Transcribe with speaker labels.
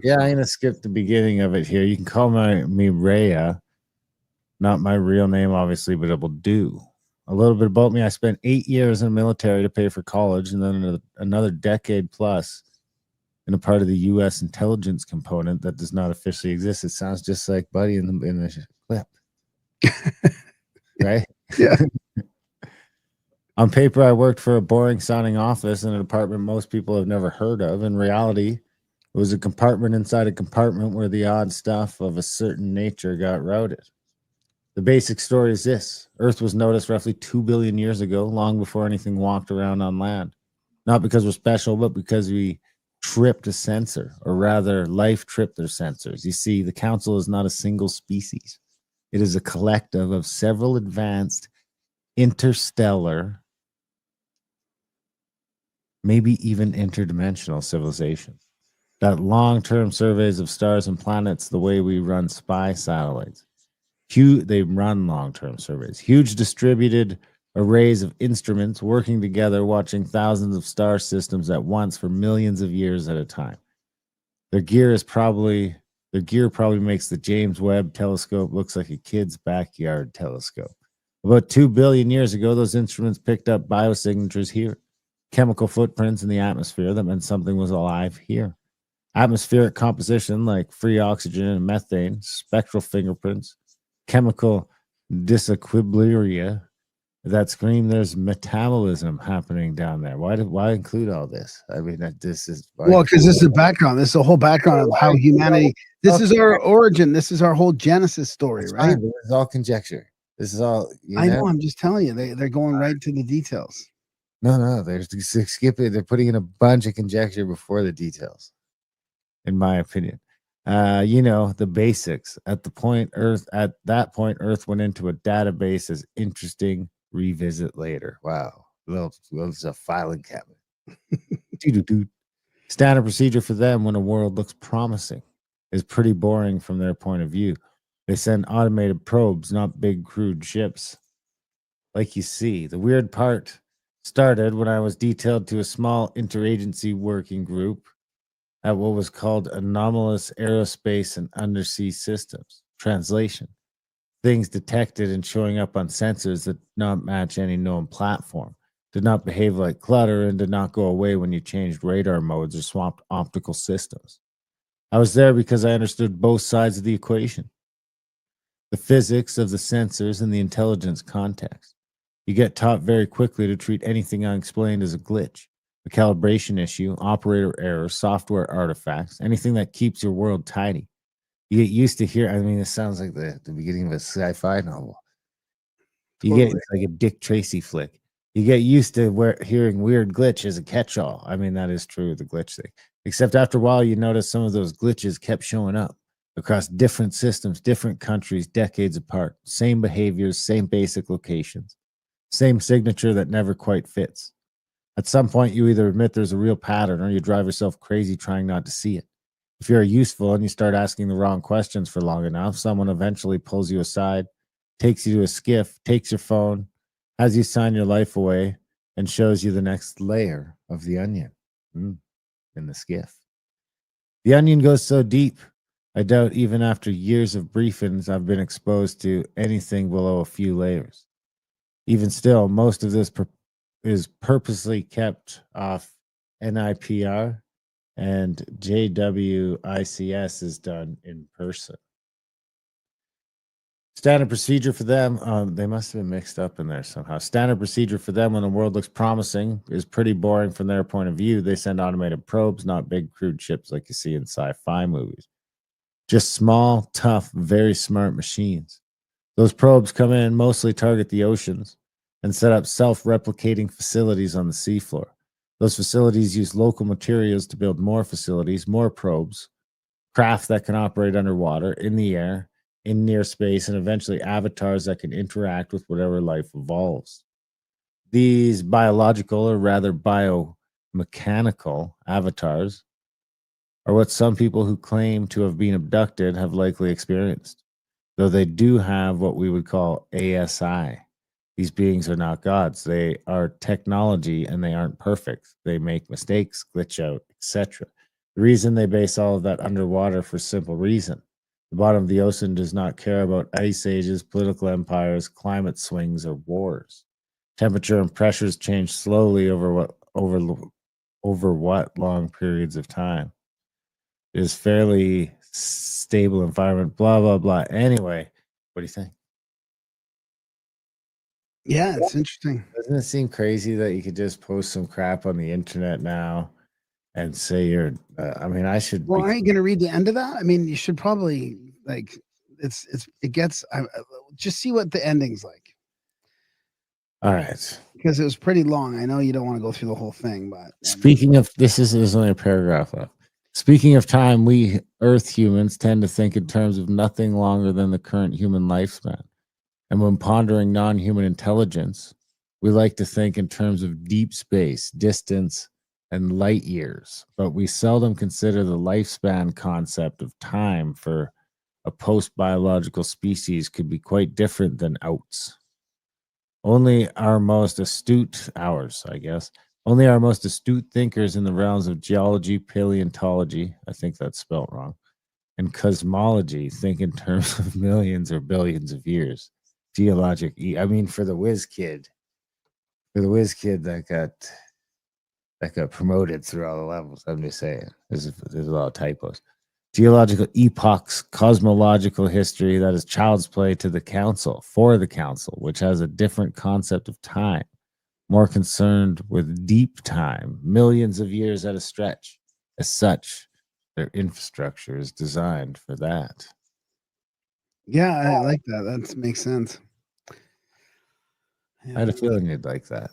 Speaker 1: Yeah, I'm gonna skip the beginning of it here. You can call me Raya, not my real name, obviously, but it will do. A little bit about me: I spent 8 years in the military to pay for college, and then another decade plus in a part of the U.S. intelligence component that does not officially exist. It sounds just like Buddy in the clip, right?
Speaker 2: Yeah.
Speaker 1: On paper, I worked for a boring sounding office in a department most people have never heard of. In reality, it was a compartment inside a compartment where the odd stuff of a certain nature got routed. The basic story is this: Earth was noticed roughly 2 billion years ago, long before anything walked around on land. Not because we're special, but because we tripped a sensor, or rather, life tripped their sensors. You see, the Council is not a single species, it is a collective of several advanced interstellar, maybe even interdimensional civilizations. That long term surveys of stars and planets the way we run spy satellites. They run long term surveys, huge distributed arrays of instruments working together, watching thousands of star systems at once for millions of years at a time. Their gear is probably their gear probably makes the James Webb telescope looks like a kid's backyard telescope. About 2 billion years ago, those instruments picked up biosignatures here, chemical footprints in the atmosphere that meant something was alive here. Atmospheric composition like free oxygen and methane, spectral fingerprints, chemical disequilibria that scream there's metabolism happening down there. Why include all this? I mean, this is why
Speaker 2: Well, because
Speaker 1: include
Speaker 2: this is the background. This is the whole background of how humanity. This is our origin. This is our whole Genesis story,
Speaker 1: That's
Speaker 2: right?
Speaker 1: fine, but it's all conjecture. This is all
Speaker 2: I know. I'm just telling you. They're going right to the details.
Speaker 1: No, they're skipping. They're putting in a bunch of conjecture before the details, in my opinion. The basics. At that point, Earth went into a database as interesting. Revisit later. Wow. Well, it's a filing cabinet. Doo-doo-doo. Standard procedure for them when a world looks promising is pretty boring from their point of view. They send automated probes, not big crude ships. Like you see, the weird part started when I was detailed to a small interagency working group at what was called anomalous aerospace and undersea systems. Translation: things detected and showing up on sensors that did not match any known platform, did not behave like clutter, and did not go away when you changed radar modes or swapped optical systems. I was there because I understood both sides of the equation: the physics of the sensors and the intelligence context. You get taught very quickly to treat anything unexplained as a glitch, a calibration issue, operator error, software artifacts, anything that keeps your world tidy. You get used to hear. I mean, it sounds like the beginning of a sci-fi novel.
Speaker 2: Totally.
Speaker 1: It's like a Dick Tracy flick. You get used to hearing weird glitch as a catch-all. I mean, that is true, the glitch thing. Except after a while, you notice some of those glitches kept showing up across different systems, different countries, decades apart. Same behaviors, same basic locations, same signature that never quite fits. At some point, you either admit there's a real pattern or you drive yourself crazy trying not to see it. If you're useful and you start asking the wrong questions for long enough, someone eventually pulls you aside, takes you to a skiff, takes your phone, has you sign your life away, and shows you the next layer of the onion in the skiff. The onion goes so deep, I doubt even after years of briefings I've been exposed to anything below a few layers. Even still, most of this is purposely kept off NIPR, and JWICS is done in person. Standard procedure for them, they must have been mixed up in there somehow. Standard procedure for them when the world looks promising is pretty boring from their point of view. They send automated probes, not big crude ships like you see in sci-fi movies. Just small, tough, very smart machines. Those probes come in, mostly target the oceans, and set up self replicating facilities on the seafloor. Those facilities use local materials to build more facilities, more probes, craft that can operate underwater, in the air, in near space, and eventually avatars that can interact with whatever life evolves. These biological, or rather biomechanical avatars are what some people who claim to have been abducted have likely experienced, though they do have what we would call ASI. These beings are not gods. They are technology and they aren't perfect. They make mistakes, glitch out, etc. The reason they base all of that underwater for simple reason. The bottom of the ocean does not care about ice ages, political empires, climate swings, or wars. Temperature and pressures change slowly over what long periods of time. It is fairly stable environment, blah blah blah. Anyway, what do you think?
Speaker 2: Yeah, it's interesting.
Speaker 1: Doesn't it seem crazy that you could just post some crap on the internet now and say you're I mean, I should
Speaker 2: Well,
Speaker 1: be
Speaker 2: aren't you gonna read the end of that? I mean, you should probably like it gets just see what the ending's like
Speaker 1: all right.
Speaker 2: because it was pretty long. I know you don't want to go through the whole thing, but I mean,
Speaker 1: Speaking of there's only a paragraph left. Speaking of time, we Earth humans tend to think in terms of nothing longer than the current human lifespan. And when pondering non human intelligence, we like to think in terms of deep space, distance, and light years. But we seldom consider the lifespan concept of time for a post biological species could be quite different than outs. Only our most astute, ours, I guess, only our most astute thinkers in the realms of geology, paleontology, I think that's spelt wrong, and cosmology think in terms of millions or billions of years. Geologic, I mean, for the whiz kid that got promoted through all the levels. I'm just saying, there's a lot of typos. Geological epochs, cosmological history, that is child's play to the council, for the council, which has a different concept of time, more concerned with deep time, millions of years at a stretch. As such, their infrastructure is designed for that.
Speaker 2: yeah, I like that. That makes sense.
Speaker 1: I had a
Speaker 2: Yeah.
Speaker 1: feeling you'd like that.